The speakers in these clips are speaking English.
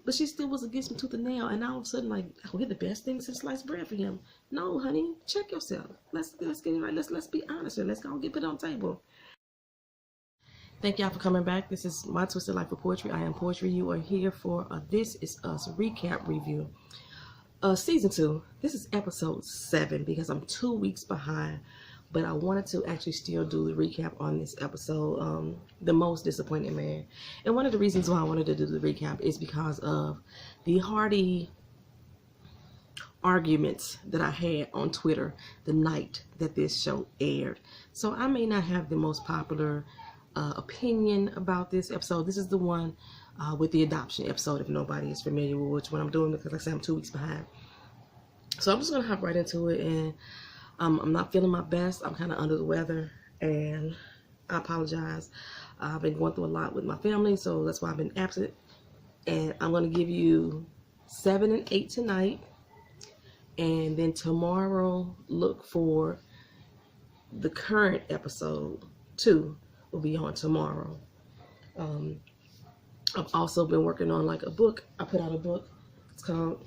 But she still was against me tooth and nail, and all of a sudden, like, oh, we're the best thing since sliced bread for him. No, honey, check yourself. Let's get it right. Let's be honest here. Let's go and get put on the table. Thank y'all for coming back. This is My Twisted Life of Poetry. I am Poetry. You are here for This Is Us recap review. Season 2. This is episode 7 because I'm 2 weeks behind. But I wanted to actually still do the recap on this episode, The Most Disappointed Man. And one of the reasons why I wanted to do the recap is because of the hearty arguments that I had on Twitter the night that this show aired. So I may not have the most popular opinion about this episode. This is the one with the adoption episode, if nobody is familiar with which one I'm doing, because like I said, I'm 2 weeks behind. So I'm just going to hop right into it, and I'm not feeling my best. I'm kind of under the weather, and I apologize. I've been going through a lot with my family, so that's why I've been absent. And I'm going to give you 7 and 8 tonight, and then tomorrow look for the current episode 2 will be on tomorrow. I've also been working on like a book. I put out a book. It's called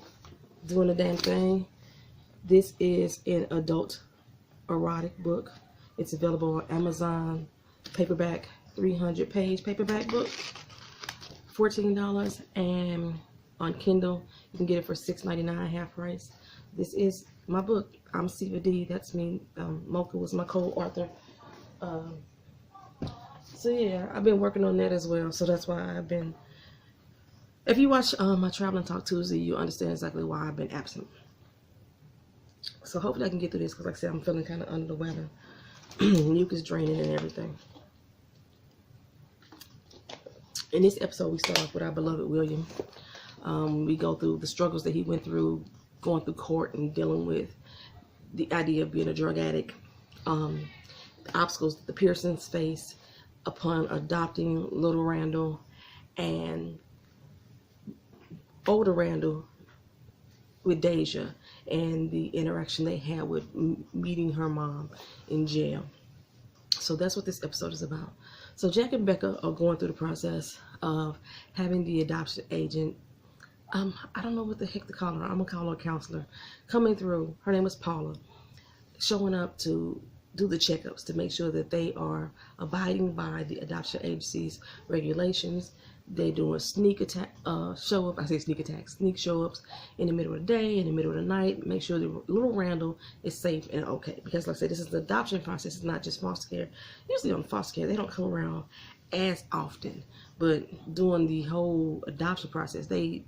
Doing the Damn Thing. This is an adult erotic book. It's available on Amazon, paperback, 300-page paperback book, $14, and on Kindle you can get it for $6.99, half price. This is my book. I'm Siva D. That's me. Mocha was my co-author. So yeah, I've been working on that as well. So that's why I've been. If you watch my Traveling Talk Tuesday, you understand exactly why I've been absent. So hopefully I can get through this, because like I said, I'm feeling kind of under the weather. Mucus draining and everything. In this episode, we start off with our beloved William. We go through the struggles that he went through, going through court and dealing with the idea of being a drug addict. The obstacles that the Pearsons face upon adopting little Randall, and older Randall with Deja, and the interaction they had with meeting her mom in jail. So that's what this episode is about. So Jack and Becca are going through the process of having the adoption agent, I don't know what the heck to call her. I'm gonna call her a counselor, coming through. Her name is Paula, showing up to do the checkups to make sure that they are abiding by the adoption agency's regulations. They doing sneak attack show up. I say sneak attacks, sneak show ups in the middle of the day, in the middle of the night. Make sure the little Randall is safe and okay. Because like I said, this is the adoption process. It's not just foster care. Usually on foster care, they don't come around as often. But during the whole adoption process, they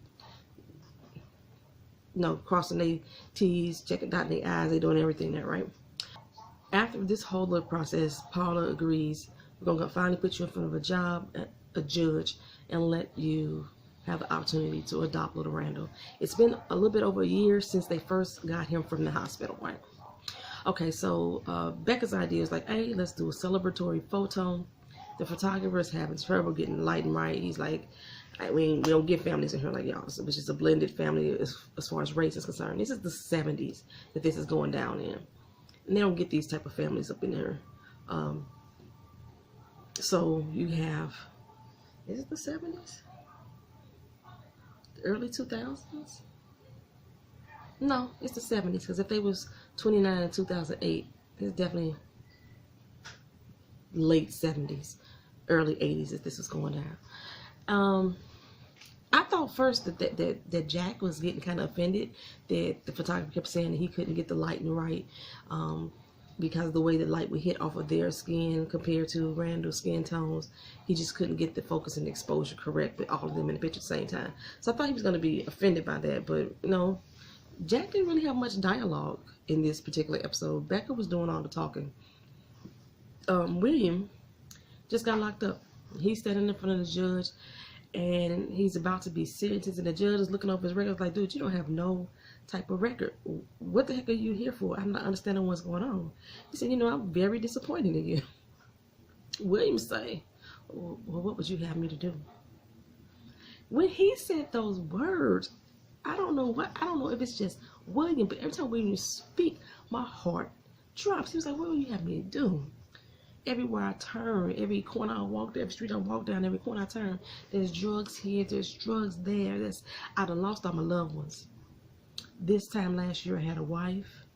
crossing their T's, checking, dotting their I's. They doing everything there, right? After this whole little process, Paula agrees, we're going to finally put you in front of a judge, and let you have the opportunity to adopt little Randall. It's been a little bit over a year since they first got him from the hospital, right? Okay, so Becca's idea is like, hey, let's do a celebratory photo. The photographer is having trouble getting light and right. He's like, we don't get families in here like y'all, which is a blended family as far as race is concerned. This is the 70s that this is going down in. And they don't get these type of families up in there. So you have, is it the 70s? The early 2000s? No, it's the 70s, because if they was 29 in 2008, it's definitely late 70s, early 80s if this was going down. I thought first that Jack was getting kind of offended that the photographer kept saying that he couldn't get the lighting right because of the way the light would hit off of their skin compared to Randall's skin tones. He just couldn't get the focus and the exposure correct with all of them in the picture at the same time. So I thought he was going to be offended by that, but no, Jack didn't really have much dialogue in this particular episode. Becca was doing all the talking. William just got locked up. He's standing in front of the judge, and he's about to be sentenced, and the judge is looking over his record like, dude, you don't have no type of record. What the heck are you here for? I'm not understanding what's going on. He said, I'm very disappointed in you. William say, well, what would you have me to do? When he said those words, I don't know if it's just William, but every time William speak, my heart drops. He was like, what would you have me to do? everywhere I turn, every corner I walk, every street I walk down, every corner I turn, there's drugs here, there's drugs there. I done lost all my loved ones. This time last year, I had a wife,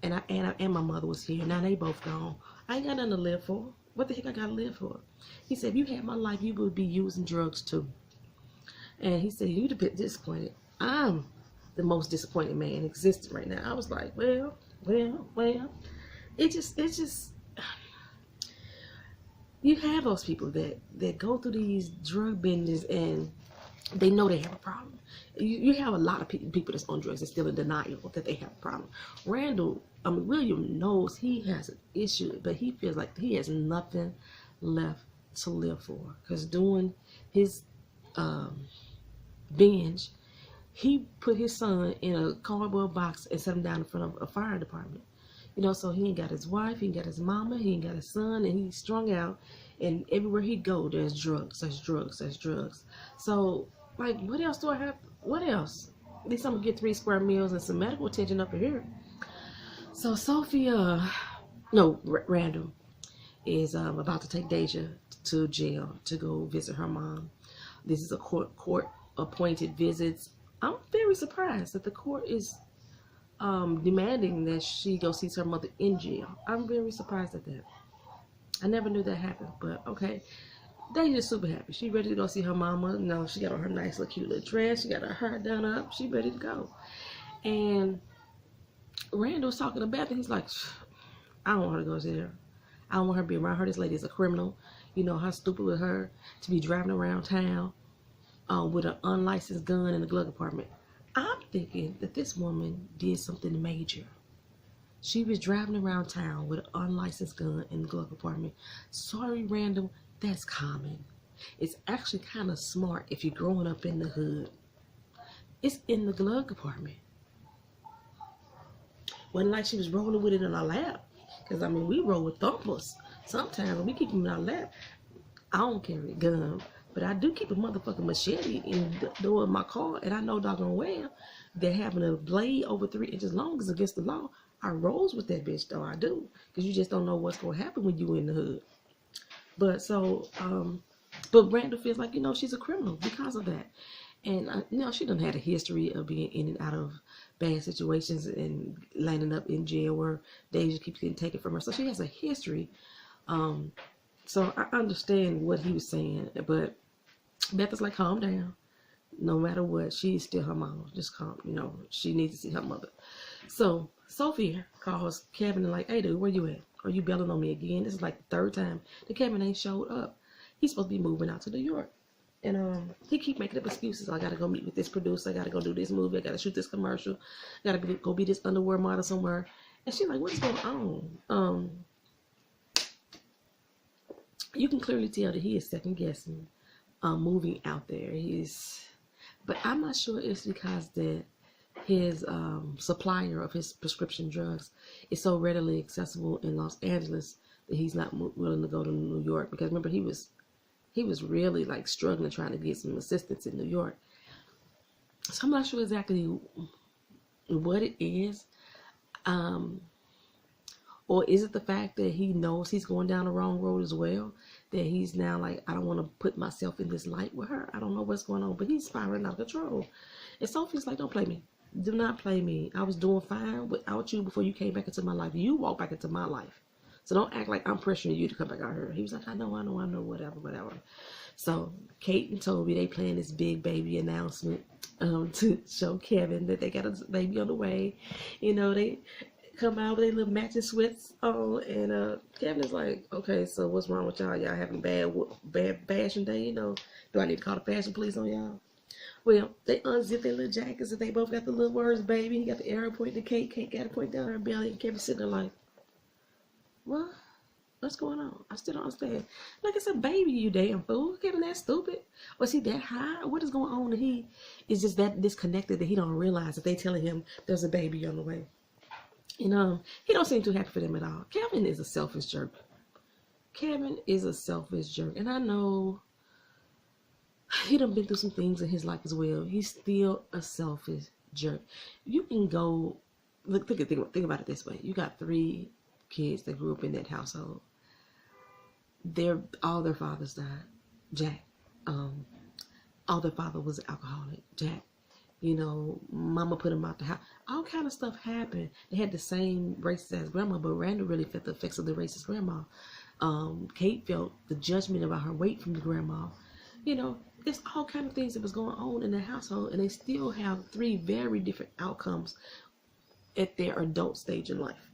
and my mother was here. Now they both gone. I ain't got nothing to live for. What the heck I gotta live for? He said, if you had my life, you would be using drugs too. And he said, you'd a bit disappointed. I'm the most disappointed man existing right now. I was like, well. It just, you have those people that go through these drug binges and they know they have a problem. You have a lot of people that's on drugs that's still in denial that they have a problem. William knows he has an issue, but he feels like he has nothing left to live for. Because doing his binge, he put his son in a cardboard box and set him down in front of a fire department. So he ain't got his wife, he ain't got his mama, he ain't got his son, and he's strung out. And everywhere he go, there's drugs. So, like, what else do I have? What else? At least I'm gonna get 3 square meals and some medical attention up here. So Randall is about to take Deja to jail to go visit her mom. This is a court appointed visits. I'm very surprised that the court is demanding that she go see her mother in jail. I'm very surprised at that. I never knew that happened, but okay. Deja's super happy. She ready to go see her mama. She got on her nice little cute little dress. She got her hair done up. She ready to go. And Randall's talking about it. He's like, I don't want her to go see her. I don't want her to be around her. This lady is a criminal. How stupid with her to be driving around town with an unlicensed gun in the glove compartment. I'm thinking that this woman did something major. She was driving around town with an unlicensed gun in the glove compartment. Sorry, Randall, that's common. It's actually kind of smart if you're growing up in the hood. It's in the glove compartment. Wasn't like she was rolling with it in our lap. Because, we roll with thumpers. Sometimes we keep them in our lap. I don't carry a gun, but I do keep a motherfucking machete in the door of my car, and I know doggone well that having a blade over 3 inches long is against the law. I rolls with that bitch, though. I do, because you just don't know what's going to happen when you in the hood. But but Randall feels like, she's a criminal because of that. And, she done had a history of being in and out of bad situations and landing up in jail where Deja keeps getting taken from her. So she has a history. So I understand what he was saying, but Beth is like, calm down. No matter what, she's still her mom. Just calm, she needs to see her mother. So Sophie calls Kevin and like, hey dude, where you at? Are you belling on me again? This is like the 3rd time that Kevin ain't showed up. He's supposed to be moving out to New York. And he keep making up excuses. I gotta go meet with this producer. I gotta go do this movie. I gotta shoot this commercial. I gotta go be this underwear model somewhere. And she's like, what's going on? You can clearly tell that he is second guessing moving out there. But I'm not sure it's because that his supplier of his prescription drugs is so readily accessible in Los Angeles that he's not willing to go to New York. Because remember, he was really like struggling trying to get some assistance in New York. So I'm not sure exactly what it is. Or is it the fact that he knows he's going down the wrong road as well? That he's now like, I don't want to put myself in this light with her. I don't know what's going on, but he's spiraling out of control. And Sophie's like, don't play me. Do not play me. I was doing fine without you before you came back into my life. You walked back into my life. So don't act like I'm pressuring you to come back out here. He was like, I know, whatever. So Kate and Toby, they plan this big baby announcement to show Kevin that they got a baby on the way. They come out with their little matching sweats on, and Kevin is like, okay, so what's wrong with y'all? Y'all having bad fashion day? Do I need to call the fashion police on y'all? Well, they unzip their little jackets, and they both got the little words, baby. He got the arrow pointing to Kate. Kate got it pointing down her belly, and Kevin's sitting there like, what? What's going on? I still don't understand. Like, it's a baby, you damn fool. Kevin that stupid? Or is he that high? What is going on? And he is just that disconnected that he don't realize that they telling him there's a baby on the way. He don't seem too happy for them at all. Kevin is a selfish jerk. And I know he done been through some things in his life as well. He's still a selfish jerk. You can go, think about it this way. You got 3 kids that grew up in that household. all their fathers died. Jack, all their father was an alcoholic. Jack, mama put him out the house. All kind of stuff happened. They had the same racist as grandma, but Randall really felt the effects of the racist grandma. Kate felt the judgment about her weight from the grandma. There's all kind of things that was going on in the household, and they still have 3 very different outcomes at their adult stage in life.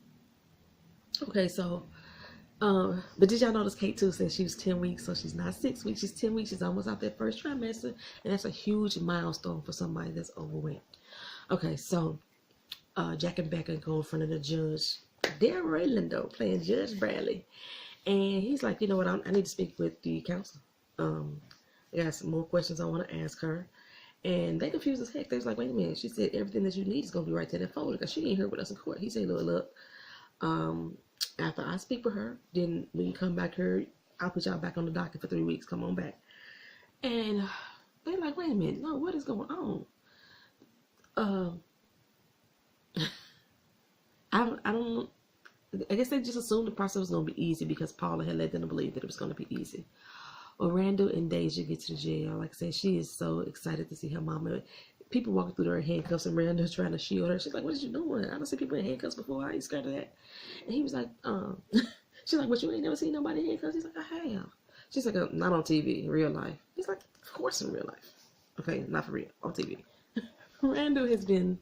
Okay, so, but did y'all notice Kate too said she was 10 weeks, so she's not 6 weeks, she's 10 weeks, she's almost out that first trimester, and that's a huge milestone for somebody that's overweight. Okay, so, Jack and Becca go in front of the judge, Randall, playing Judge Bradley, and he's like, you know what, I need to speak with the counsel. I got some more questions I want to ask her. And they confused as heck. They was like, wait a minute. She said everything that you need is going to be right there in that folder, because she ain't here with us in court. He said, look, after I speak with her, then when you come back here, I'll put y'all back on the docket for 3 weeks. Come on back. And they're like, wait a minute. No, what is going on? I guess they just assumed the process was going to be easy because Paula had led them to believe that it was going to be easy. Well, Randall and Deja get to the jail. Like I said, she is so excited to see her mama. People walking through there in handcuffs, and Randall's trying to shield her. She's like, what are you doing? I don't see people in handcuffs before. I ain't scared of that. And he was like, she's like, but you ain't never seen nobody in handcuffs? He's like, I have. She's like, not on TV, in real life. He's like, of course in real life. Okay, not for real, on TV. Randall has been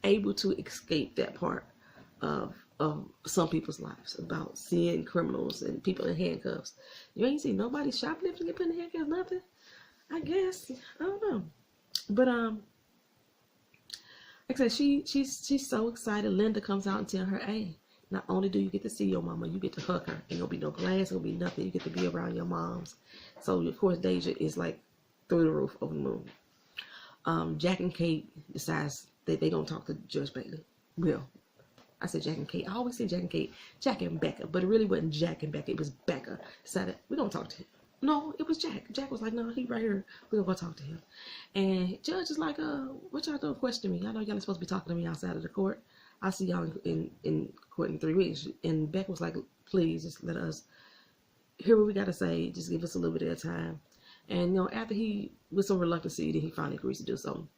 able to escape that part of some people's lives about seeing criminals and people in handcuffs. You ain't seen nobody shoplifting get put in handcuffs, nothing. I guess I don't know, but like I said, she's so excited. Linda comes out and tell her, hey, not only do you get to see your mama, you get to hug her. Ain't gonna be no glass, ain't gonna be nothing. You get to be around your moms. So of course Deja is like through the roof over the moon. Jack and Kate decides that they gonna talk to Judge Bailey. Well, I said Jack and Kate. I always say Jack and Kate. Jack and Becca. But it really wasn't Jack and Becca. It was Becca. Decided, we're going to talk to him. No, it was Jack. Jack was like, no, he right here. We're going to go talk to him. And Judge is like, what y'all doing questioning me? I know y'all ain't supposed to be talking to me outside of the court. I'll see y'all in court in 3 weeks. And Becca was like, please, just let us hear what we got to say. Just give us a little bit of time. And, after he, with some reluctance, then he finally agrees to do something.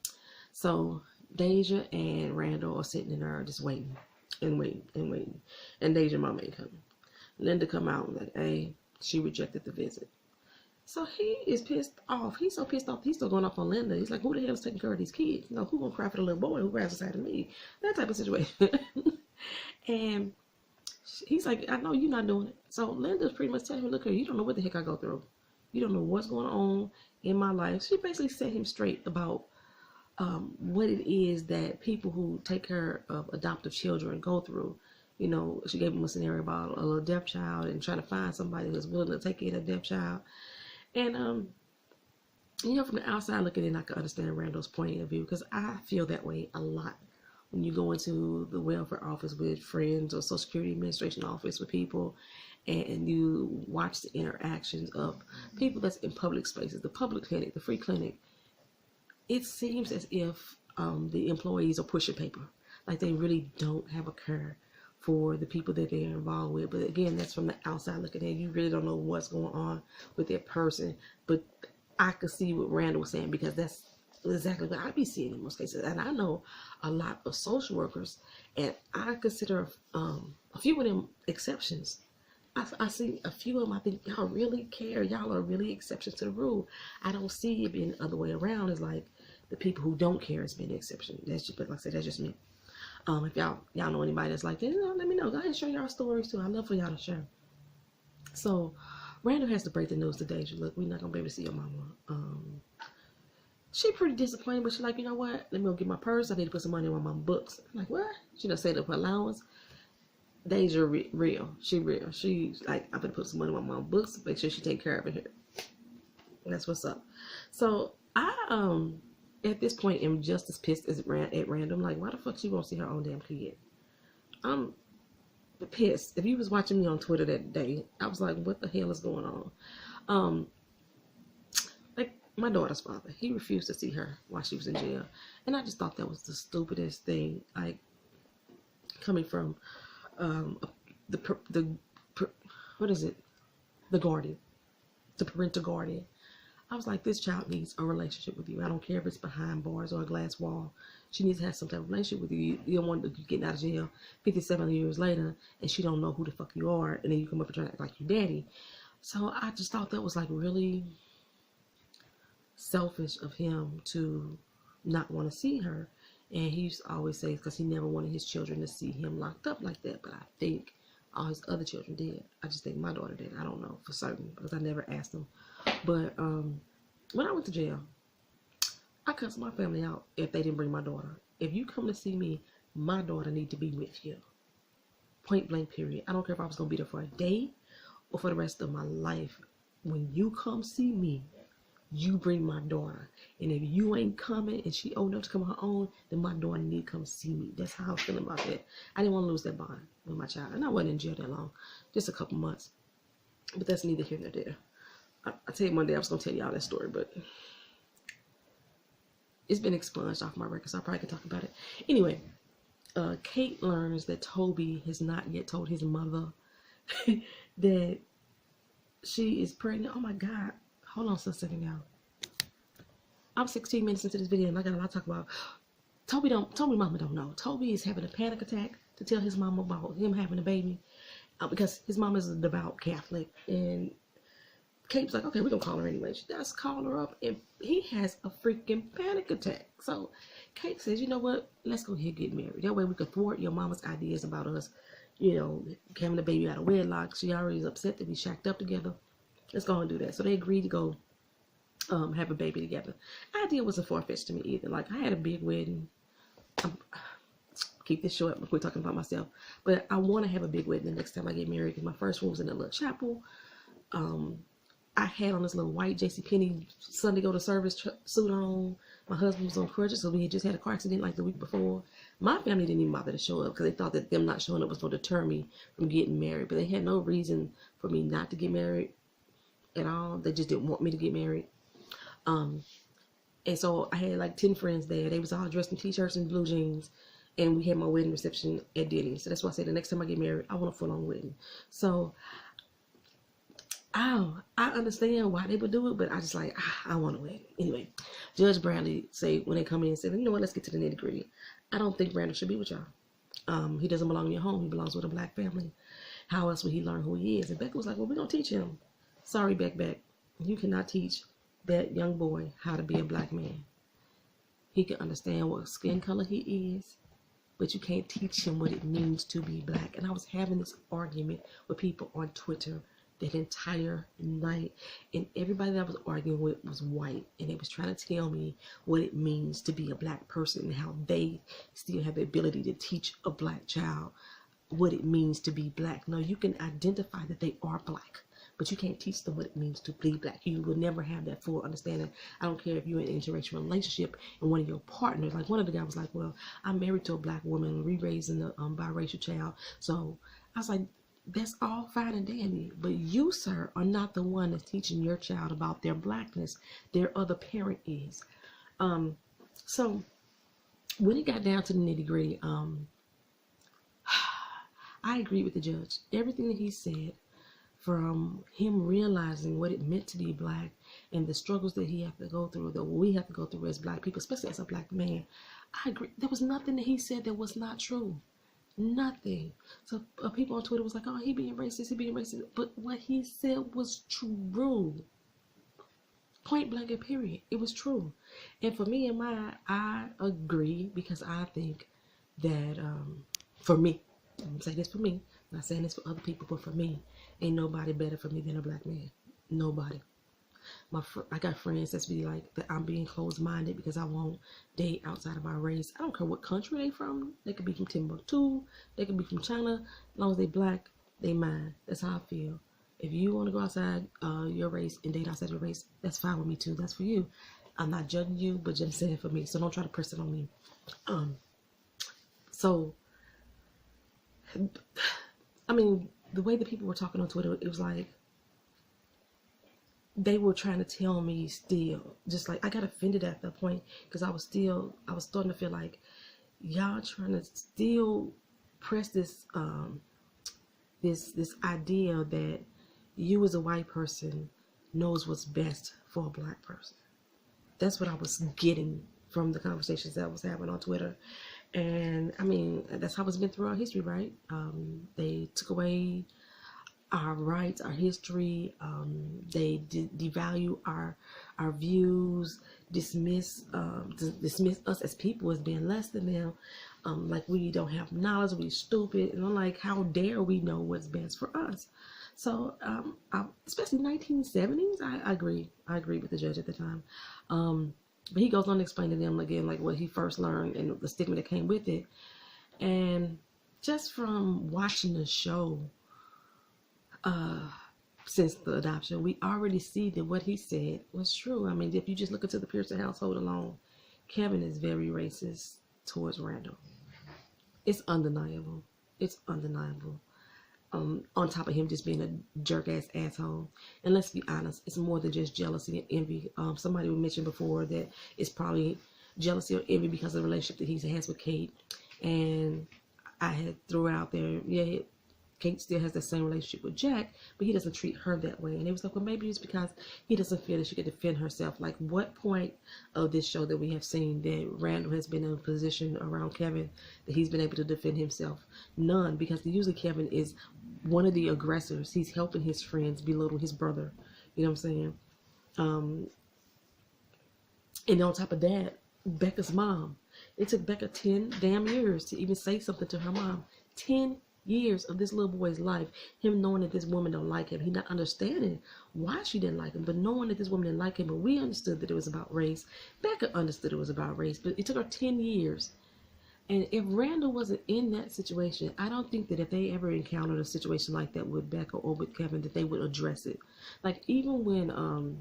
So Deja and Randall are sitting in there just waiting. And waiting. And Deja mama ain't coming. Linda come out and like, hey, she rejected the visit. So he is pissed off. He's so pissed off, he's still going off on Linda. He's like, who the hell is taking care of these kids? Who gonna cry for the little boy who grabs beside of me? That type of situation. And he's like, I know you're not doing it. So Linda's pretty much telling him, look here, you don't know what the heck I go through. You don't know what's going on in my life. She basically set him straight about what it is that people who take care of adoptive children go through. She gave him a scenario about a little deaf child and trying to find somebody who's willing to take care of a deaf child. And, from the outside looking in, I can understand Randall's point of view, because I feel that way a lot. When you go into the welfare office with friends or Social Security Administration office with people, and you watch the interactions of people that's in public spaces, the public clinic, the free clinic, it seems as if the employees are pushing paper. Like they really don't have a care for the people that they're involved with. But again, that's from the outside looking in. You really don't know what's going on with that person. But I could see what Randall was saying, because that's exactly what I be seeing in most cases. And I know a lot of social workers, and I consider a few of them exceptions. I see a few of them. I think y'all really care. Y'all are really exceptions to the rule. I don't see it being the other way around. It's like the people who don't care has been the exception. That's just, but like I said, that's just me. If y'all know anybody that's like that, let me know. Go ahead and share y'all stories too. I love for y'all to share. So Randall has to break the news to Deja. Look, we're not gonna be able to see your mama. She pretty disappointed, but she's like, you know what? Let me go get my purse. I need to put some money on my mom's books. I'm like, what? She done saved up her allowance. Deja real. She real. She's like, I'm gonna put some money on my mom's books. Make sure she take care of it here. That's what's up. So I at this point am just as pissed as at Randall. Like, why the fuck she won't see her own damn kid? I'm pissed. If you was watching me on Twitter that day, I was like, what the hell is going on? Like my daughter's father, he refused to see her while she was in jail, and I just thought that was the stupidest thing. Like coming from what is it? The guardian, the parental guardian. I was like, this child needs a relationship with you. I don't care if it's behind bars or a glass wall. She needs to have some type of relationship with you. You don't want to get out of jail 57 years later and she don't know who the fuck you are, and then you come up and try to act like your daddy. So I just thought that was like really selfish of him to not want to see her. And he used to always say because he never wanted his children to see him locked up like that. But I think all his other children did. I just think my daughter did. I don't know for certain because I never asked him. But when I went to jail, I cussed my family out if they didn't bring my daughter. If you come to see me, my daughter need to be with you. Point blank, period. I don't care if I was going to be there for a day or for the rest of my life. When you come see me, you bring my daughter. And if you ain't coming and she old enough to come on her own, then my daughter need to come see me. That's how I'm feeling about that. I didn't want to lose that bond with my child. And I wasn't in jail that long. Just a couple months. But that's neither here nor there. I'll tell you one day I was going to tell y'all that story, but it's been expunged off my record, so I probably can talk about it. Anyway, Kate learns that Toby has not yet told his mother that she is pregnant. Oh my God. Hold on for a second, y'all. I'm 16 minutes into this video and I got a lot to talk about. Toby mama don't know. Toby is having a panic attack to tell his mama about him having a baby because his mom is a devout Catholic, and Kate's like, okay, we're going to call her anyway. She does call her up, and he has a freaking panic attack. So Kate says, you know what? Let's go ahead and get married. That way we could thwart your mama's ideas about us, you know, having a baby out of wedlock. She already is upset that we shacked up together. Let's go and do that. So they agreed to go have a baby together. Idea wasn't far-fetched to me either. Like, I had a big wedding. Keep this short before we're talking about myself. But I want to have a big wedding the next time I get married because my first one was in a little chapel. I had on this little white JCPenney Sunday go to service suit on. My husband was on crutches, so we had just had a car accident like the week before. My family didn't even bother to show up because they thought that them not showing up was going to deter me from getting married. But they had no reason for me not to get married at all. They just didn't want me to get married. And so I had like 10 friends there. They was all dressed in t-shirts and blue jeans. And we had my wedding reception at Denny's. So that's why I said the next time I get married, I want a full-on wedding. So I understand why they would do it, but I just like, I want to win. Anyway, Judge Bradley say when they come in and said, you know what, let's get to the nitty gritty. I don't think Randall should be with y'all. He doesn't belong in your home. He belongs with a black family. How else would he learn who he is? And Becca was like, well, we're going to teach him. Sorry, Beck. You cannot teach that young boy how to be a black man. He can understand what skin color he is, but you can't teach him what it means to be black. And I was having this argument with people on Twitter that entire night, and everybody that I was arguing with was white, and they was trying to tell me what it means to be a black person and how they still have the ability to teach a black child what it means to be black. No, you can identify that they are black, but you can't teach them what it means to be black. You will never have that full understanding. I don't care if you're in an interracial relationship and one of your partners, like one of the guys was like, well, I'm married to a black woman, re-raising a biracial child. So I was like, that's all fine and dandy, but you, sir, are not the one that's teaching your child about their blackness. Their other parent is. So when it got down to the nitty gritty, I agree with the judge. Everything that he said, from him realizing what it meant to be black and the struggles that he had to go through, that we have to go through as black people, especially as a black man, I agree. There was nothing that he said that was not true. Nothing. So people on Twitter was like, oh, he being racist. But what he said was true. Point blank and period. It was true. And for me and I agree, because I think that for me, I'm going to say this for me, I'm not saying this for other people, but for me, ain't nobody better for me than a black man. Nobody. I got friends that's be like that I'm being closed-minded because I won't date outside of my race. I don't care what country they from. They could be from Timbuktu. They could be from China. As long as they black, they mine. That's how I feel. If you want to go outside your race and date outside your race, that's fine with me too. That's for you. I'm not judging you, but just saying for me. So don't try to press it on me. So, I mean, the way that people were talking on Twitter, it was like, they were trying to tell me still, just like, I got offended at that point because I was starting to feel like y'all trying to still press this this idea that you as a white person knows what's best for a black person. That's what I was getting from the conversations that I was having on Twitter. And I mean, that's how it's been throughout history, right? They took away our rights, our history. They devalue our views, dismiss us as people as being less than them. Like we don't have knowledge, we stupid, and I'm like, how dare we know what's best for us? So, especially 1970s, I agree with the judge at the time. But he goes on to explain to them again, like what he first learned and the stigma that came with it. And just from watching the show, since the adoption, we already see that what he said was true. I mean, if you just look into the Pearson household alone, Kevin is very racist towards Randall. It's undeniable. It's undeniable. On top of him just being a jerk-ass asshole. And let's be honest, it's more than just jealousy and envy. Somebody mentioned before that it's probably jealousy or envy because of the relationship that he has with Kate. And I had threw out there, yeah, Kate still has that same relationship with Jack, but he doesn't treat her that way. And it was like, well, maybe it's because he doesn't feel that she can defend herself. Like, what point of this show that we have seen that Randall has been in a position around Kevin that he's been able to defend himself? None, because usually Kevin is one of the aggressors. He's helping his friends belittle his brother. You know what I'm saying? And on top of that, Becca's mom. It took Becca 10 damn years to even say something to her mom. 10 years of this little boy's life, him knowing that this woman don't like him. He not understanding why she didn't like him, but knowing that this woman didn't like him. But we understood that it was about race. Becca understood it was about race, but it took her 10 years. And if Randall wasn't in that situation, I don't think that if they ever encountered a situation like that with Becca or with Kevin, that they would address it. Like, even when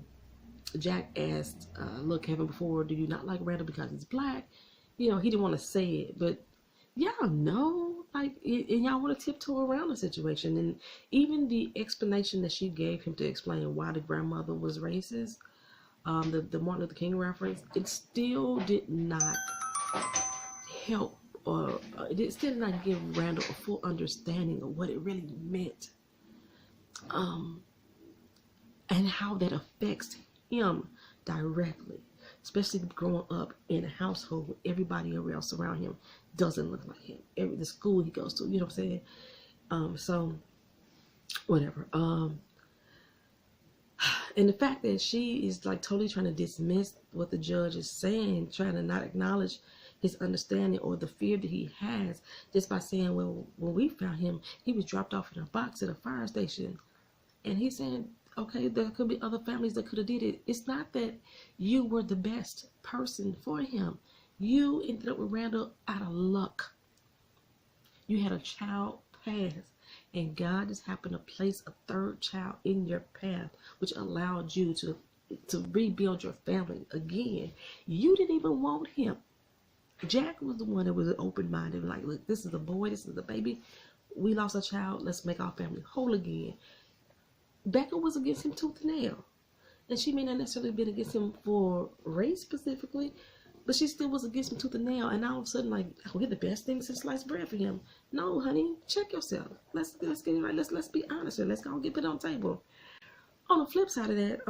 Jack asked, look, Kevin, before, do you not like Randall because he's black? You know, he didn't want to say it, but y'all know, like, and y'all want to tiptoe around the situation. And even the explanation that she gave him to explain why the grandmother was racist, the Martin Luther King reference, it still did not help, or it still did not give Randall a full understanding of what it really meant, and how that affects him directly, especially growing up in a household where everybody else around him doesn't look like him. The school he goes to, you know what I'm saying? So whatever. And the fact that she is like totally trying to dismiss what the judge is saying, trying to not acknowledge his understanding or the fear that he has, just by saying, well, when we found him, he was dropped off in a box at a fire station. And he's saying, okay, there could be other families that could have did it. It's not that you were the best person for him. You ended up with Randall out of luck. You had a child pass, and God just happened to place a third child in your path, which allowed you to rebuild your family again. You didn't even want him. Jack was the one that was open-minded, like, look, this is a boy, this is a baby. We lost a child, let's make our family whole again. Becca was against him tooth and nail. And she may not necessarily been against him for race specifically, but she still was against him tooth and nail. And all of a sudden, like, oh, we're the best thing since sliced bread for him. No, honey, check yourself. Let's get it right. Let's be honest here. Let's go and get put on the table. On the flip side of that,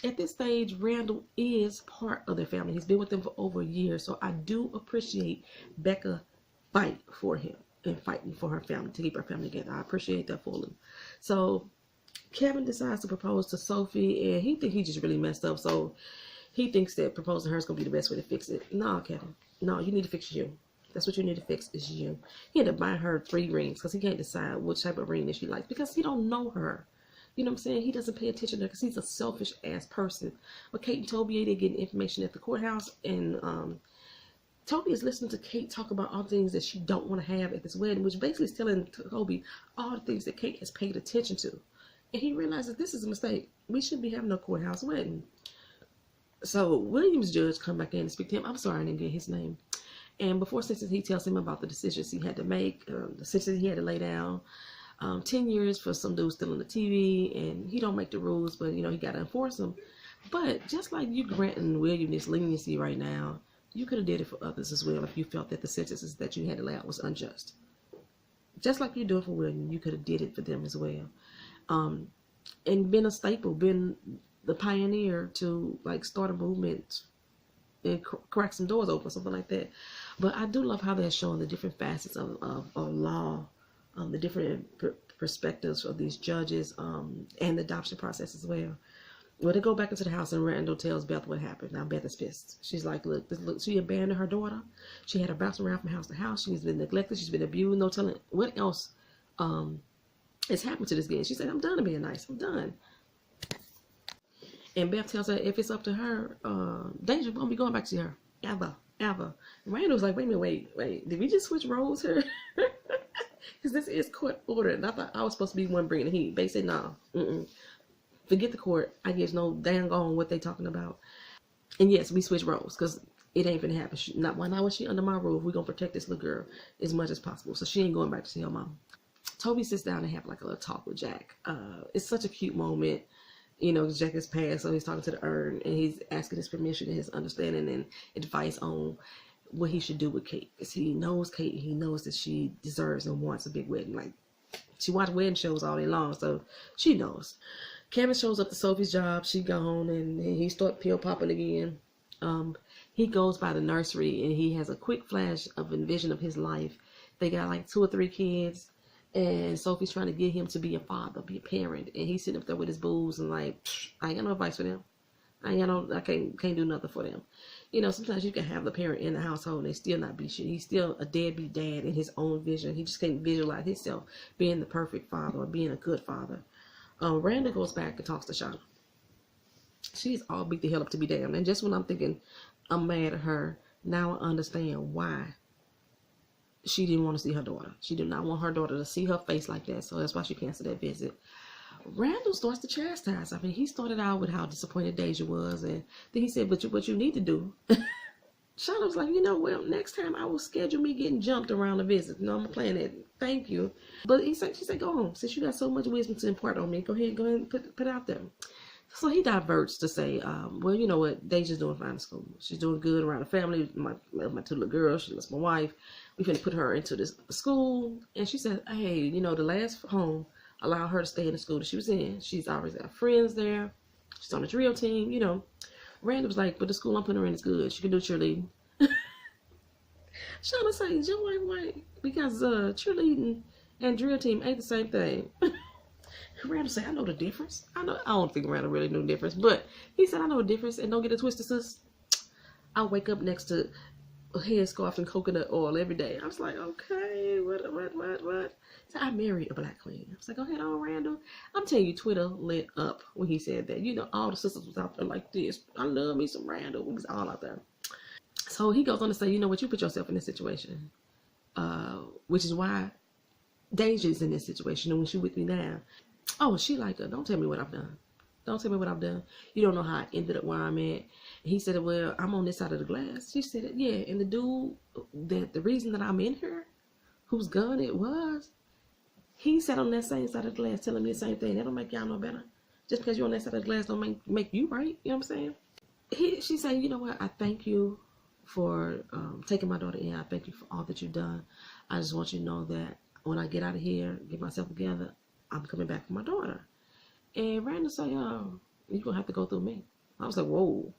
at this stage, Randall is part of their family. He's been with them for over a year. So I do appreciate Becca fight for him and fighting for her family, to keep her family together. I appreciate that fully. So Kevin decides to propose to Sophie, and he thinks he just really messed up. So he thinks that proposing to her is going to be the best way to fix it. No, Kevin. No, you need to fix you. That's what you need to fix, is you. He ended up buying her 3 rings because he can't decide which type of ring that she likes because he don't know her. You know what I'm saying? He doesn't pay attention to her because he's a selfish ass person. But Kate and Toby, they getting information at the courthouse, and Toby is listening to Kate talk about all the things that she don't want to have at this wedding, which basically is telling Toby all the things that Kate has paid attention to. And he realizes this is a mistake. We shouldn't be having a courthouse wedding. So Williams' judge come back in and speak to him. I'm sorry I didn't get his name. And before sentencing, he tells him about the decisions he had to make, the sentences he had to lay down. 10 years for some dude still on the TV, and he don't make the rules, but you know he got to enforce them. But just like you granting William this leniency right now, you could have did it for others as well if you felt that the sentences that you had to lay out was unjust. just like you do it for William, you could have did it for them as well. And been a staple, been the pioneer to like start a movement and crack some doors open, something like that. But I do love how they're showing the different facets of law, the different perspectives of these judges, and the adoption process as well. Well, they go back into the house and Randall tells Beth what happened. Now Beth is pissed. She's like, look, she abandoned her daughter. She had her bouncing around from house to house. She's been neglected. She's been abused. No telling what else has happened to this girl. She said, I'm done being nice. I'm done. And Beth tells her if it's up to her, Deja won't be going back to her. Ever. And Randall's like, wait. Did we just switch roles here? Because this is court ordered. And I thought I was supposed to be one bringing the heat. They said, no. Forget the court. I guess no dang on what they talking about. And yes, we switch roles because it ain't gonna happen. Not when she under my roof. We're gonna protect this little girl as much as possible. So she ain't going back to see her mom. Toby sits down and have like a little talk with Jack. It's such a cute moment. You know, Jack is passed, so he's talking to the urn and he's asking his permission and his understanding and advice on what he should do with Kate. Because he knows Kate, he knows that she deserves and wants a big wedding. Like, she watched wedding shows all day long, so she knows. Kevin shows up to Sophie's job. She gone, and he start pill popping again. He goes by the nursery, and he has a quick flash of a vision of his life. They got like 2 or 3 kids, and Sophie's trying to get him to be a father, be a parent, and he's sitting up there with his booze and like, I ain't got no advice for them. I can't do nothing for them. You know, sometimes you can have the parent in the household and they still not be shit. He's still a deadbeat dad in his own vision. He just can't visualize himself being the perfect father or being a good father. Randall goes back and talks to Shauna. She's all beat the hell up to be damned. And just when I'm thinking I'm mad at her, now I understand why she didn't want to see her daughter. She did not want her daughter to see her face like that. So that's why she canceled that visit. Randall starts to chastise. I mean, he started out with how disappointed Deja was. And then he said, but what you need to do. Shauna was like, you know, well, next time I will schedule me getting jumped around the visit. No, I'm playing it. Thank you. But she said, go home. Since you got so much wisdom to impart on me, go ahead and put it out there. So he diverts to say, well, you know what? Deja's doing fine in school. She's doing good around the family. My 2 little girls. She loves my wife. We're going to put her into this school. And she said, hey, you know, the last home allowed her to stay in the school that she was in. She's always got friends there. She's on the drill team, you know. Randall was like, but the school I'm putting her in is good. She can do cheerleading. Shauna say, Joe ain't white because cheerleading and drill team ain't the same thing. Randall say, I know the difference. I don't think Randall really knew the difference, but he said, I know the difference, and don't get it twisted, sis. I wake up next to a headscarf and coconut oil every day. I was like, okay, what? So I married a black queen. I was like, go ahead on, Randall. I'm telling you, Twitter lit up when he said that. You know, all the sisters was out there like this. I love me some Randall. We was all out there. So he goes on to say, you know what, you put yourself in this situation, which is why Deja's in this situation. And when she with me now, oh, she like, don't tell me what I've done. Don't tell me what I've done. You don't know how I ended up where I'm at. And he said, well, I'm on this side of the glass. She said, yeah, and the dude, the reason that I'm in here, whose gun it was, he sat on that same side of the glass telling me the same thing. That don't make y'all no better. Just because you're on that side of the glass don't make you right. You know what I'm saying? She said, you know what, I thank you for taking my daughter in. I thank you for all that you've done. I just want you to know that when I get out of here, get myself together, I'm coming back for my daughter. And Randall say, you're going to have to go through me. I was like, whoa.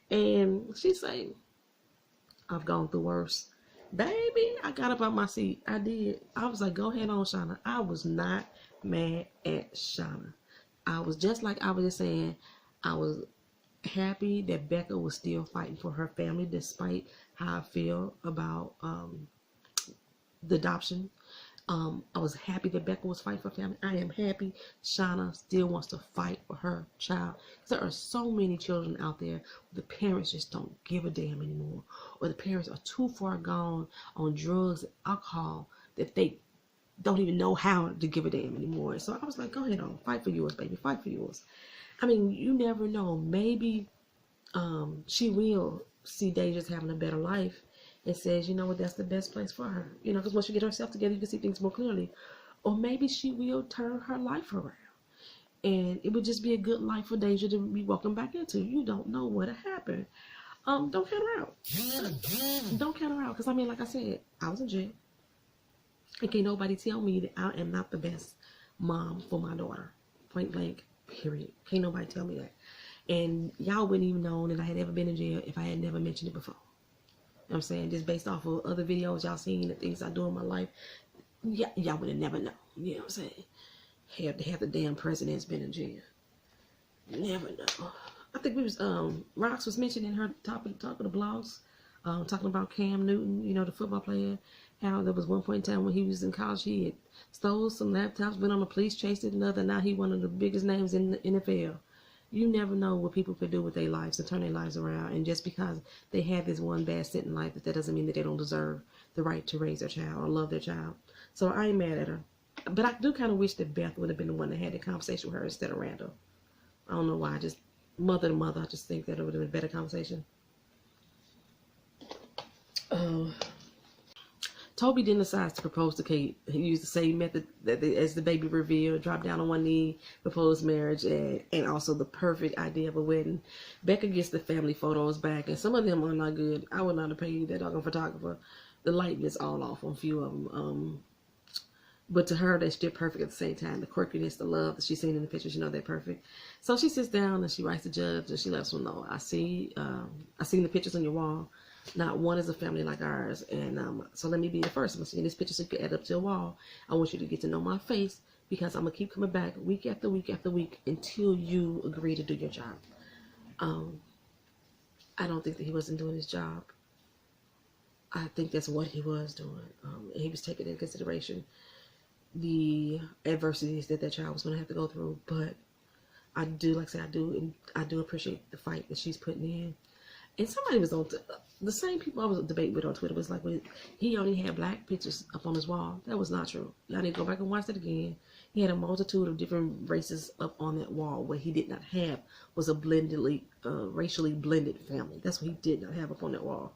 And she say, I've gone through worse. Baby, I got up out my seat. I did. I was like, go ahead on, Shauna. I was not mad at Shauna. I was just like I was just saying, I was happy that Becca was still fighting for her family despite how I feel about the adoption. I was happy that Becca was fighting for family. I am happy Shauna still wants to fight for her child. There are so many children out there where the parents just don't give a damn anymore, or the parents are too far gone on drugs and alcohol that they don't even know how to give a damn anymore. So I was like, go ahead on, fight for yours, baby, fight for yours. I mean, you never know. Maybe she will see Deja's having a better life and says, you know what, that's the best place for her. You know, because once you get herself together, you can see things more clearly. Or maybe she will turn her life around. And it would just be a good life for Deja to be welcome back into. You don't know what'll happen. don't count her out. Don't count her out. Because, I mean, like I said, I was in jail. And can't nobody tell me that I am not the best mom for my daughter. Point blank, period. Can't nobody tell me that. And y'all wouldn't even know that I had ever been in jail if I had never mentioned it before. You know what I'm saying? Just based off of other videos y'all seen, the things I do in my life, y'all would have never known. You know what I'm saying? Half the damn president's been in jail. Never know. I think we was Rox was mentioning her top of the blogs, talking about Cam Newton, you know, the football player. How there was one point in time when he was in college, he had stole some laptops, went on the police, chased it, another. Now he one of the biggest names in the NFL. You never know what people could do with their lives and turn their lives around. And just because they have this one bad stint in life, that doesn't mean that they don't deserve the right to raise their child or love their child. So I ain't mad at her. But I do kind of wish that Beth would have been the one that had the conversation with her instead of Randall. I don't know why. Just mother to mother, I just think that it would have been a better conversation. Toby then decides to propose to Kate. He used the same method as the baby reveal, drop down on one knee, propose marriage, and also the perfect idea of a wedding. Becca gets the family photos back, and some of them are not good. I would not have paid that doggone photographer. The lighting is all off on a few of them. But to her, they're still perfect at the same time. The quirkiness, the love that she's seen in the pictures, you know they're perfect. So she sits down and she writes the judge, and she lets them know, I seen the pictures on your wall. Not one is a family like ours, and so let me be the first. I'm seeing this picture so you can add up to a wall. I want you to get to know my face because I'm gonna keep coming back week after week after week until you agree to do your job. I don't think that he wasn't doing his job. I think that's what he was doing. He was taking into consideration the adversities that child was gonna have to go through. But I do, like I say, I do appreciate the fight that she's putting in. And somebody was on the same people I was debating with on Twitter was like, well, he only had black pictures up on his wall. That was not true. Y'all need to go back and watch that again. He had a multitude of different races up on that wall. What he did not have was a racially blended family. That's what he did not have up on that wall.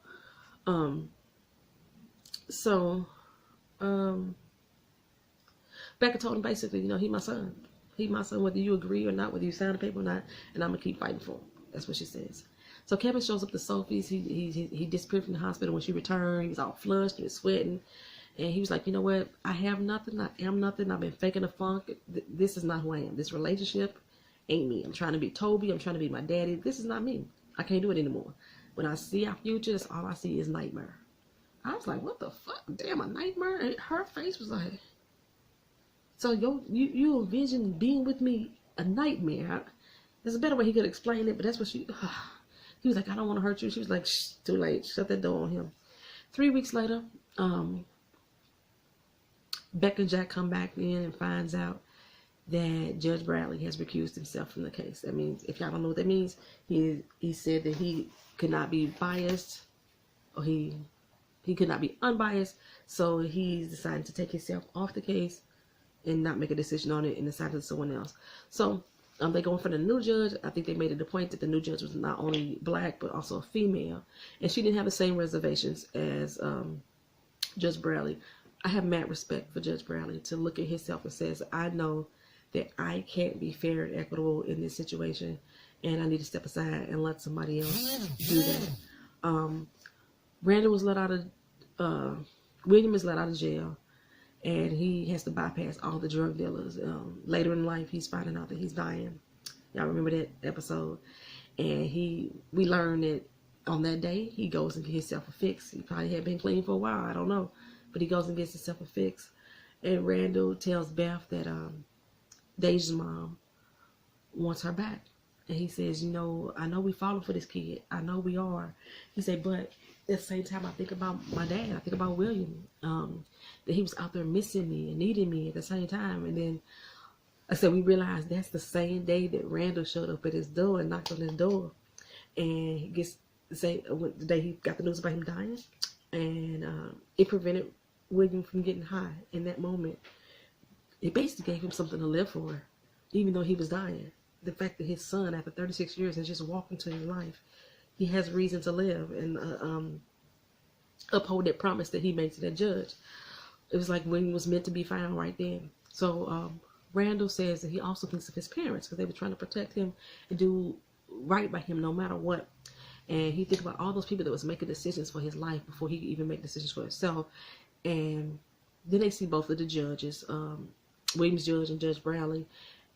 Becca told him basically, you know, he my son. He my son, whether you agree or not, whether you sign the paper or not, and I'm gonna keep fighting for him. That's what she says. So Kevin shows up to Sophie's. He disappeared from the hospital when she returned. He was all flushed. He was sweating. And he was like, you know what? I have nothing. I am nothing. I've been faking the funk. This is not who I am. This relationship ain't me. I'm trying to be Toby. I'm trying to be my daddy. This is not me. I can't do it anymore. When I see our future, that's all I see is nightmare. I was like, what the fuck? Damn, a nightmare? And her face was like, so you envision being with me a nightmare. There's a better way he could explain it, but that's what she... He was like, I don't want to hurt you. She was like, shh, too late. Shut that door on him. 3 weeks later, Beck and Jack come back in and finds out that Judge Bradley has recused himself from the case. That means, if y'all don't know what that means, he said that he could not be biased, or he could not be unbiased, so he's decided to take himself off the case and not make a decision on it and decide to someone else. So they go in front of the new judge. I think they made it a point that the new judge was not only black but also a female, and she didn't have the same reservations as Judge Bradley. I have mad respect for Judge Bradley to look at himself and says, I know that I can't be fair and equitable in this situation, and I need to step aside and let somebody else do that. Randall was let out of William is let out of jail, and he has to bypass all the drug dealers. Later in life, he's finding out that he's dying. Y'all remember that episode? And we learned that on that day, he goes and gets himself a fix. He probably had been clean for a while, I don't know. But he goes and gets himself a fix. And Randall tells Beth that Deja's mom wants her back. And he says, you know, I know we falling for this kid. I know we are. He said, but at the same time, I think about my dad. I think about William. That he was out there missing me and needing me at the same time. And then I said, we realized that's the same day that Randall showed up at his door and knocked on his door. And he gets the day he got the news about him dying. And it prevented William from getting high in that moment. It basically gave him something to live for, even though he was dying. The fact that his son, after 36 years, has just walked into his life, he has reason to live and uphold that promise that he made to that judge. It was like William was meant to be found right then. So Randall says that he also thinks of his parents because they were trying to protect him and do right by him no matter what. And he think about all those people that was making decisions for his life before he could even make decisions for himself. And then they see both of the judges, Williams Judge and Judge Bradley.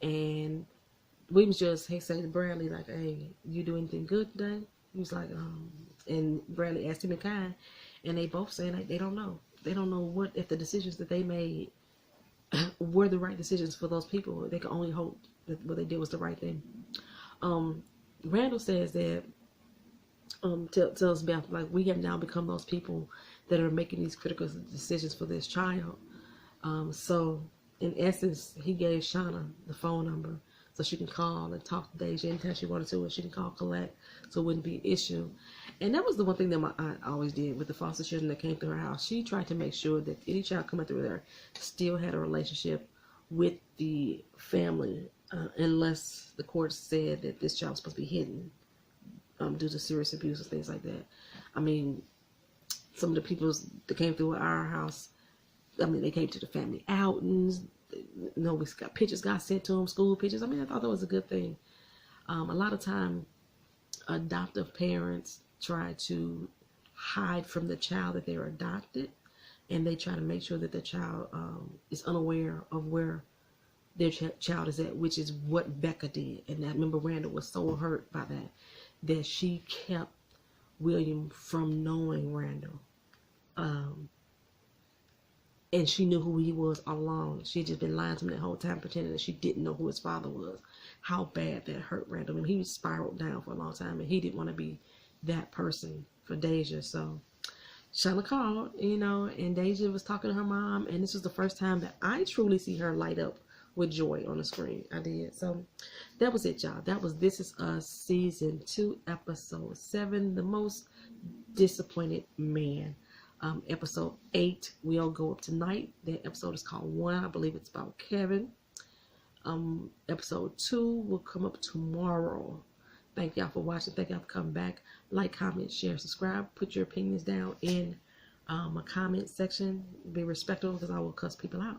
And Williams Judge, he say to Bradley, like, hey, you do anything good today? He was like, and Bradley asked him in kind. And they both saying like, they don't know. They don't know what if the decisions that they made were the right decisions for those people. They can only hope that what they did was the right thing. Randall says that, tells Beth, like, we have now become those people that are making these critical decisions for this child. So in essence, he gave Shauna the phone number so she can call and talk to Deja anytime she wanted to, and she can call collect, so it wouldn't be an issue. And that was the one thing that my aunt always did with the foster children that came through her house. She tried to make sure that any child coming through there still had a relationship with the family, unless the court said that this child was supposed to be hidden due to serious abuse and things like that. I mean, some of the people that came through our house, I mean, they came to the family outings. You know, we got pictures got sent to them, school pictures. I mean, I thought that was a good thing. A lot of time, adoptive parents try to hide from the child that they were adopted, and they try to make sure that the child is unaware of where their child is at, which is what Becca did. And I remember Randall was so hurt by that she kept William from knowing Randall. And she knew who he was all along. She had just been lying to him that whole time, pretending that she didn't know who his father was. How bad that hurt Randall. I mean, he spiraled down for a long time, and he didn't want to be that person for Deja. So Shauna called, you know, and Deja was talking to her mom, and this was the first time that I truly see her light up with joy on the screen. I did. So that was it, y'all. That was This Is Us Season 2, Episode 7, The Most Disappointed Man. Episode 8 will go up tonight. That episode is called 1. I believe it's about Kevin. Episode 2 will come up tomorrow. Thank y'all for watching. Thank y'all for coming back. Like, comment, share, subscribe. Put your opinions down in a comment section. Be respectful, because I will cuss people out.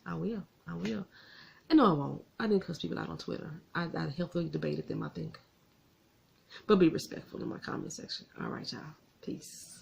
I will. And no, I won't. I didn't cuss people out on Twitter. I healthily debated them, I think. But be respectful in my comment section. All right, y'all. Peace.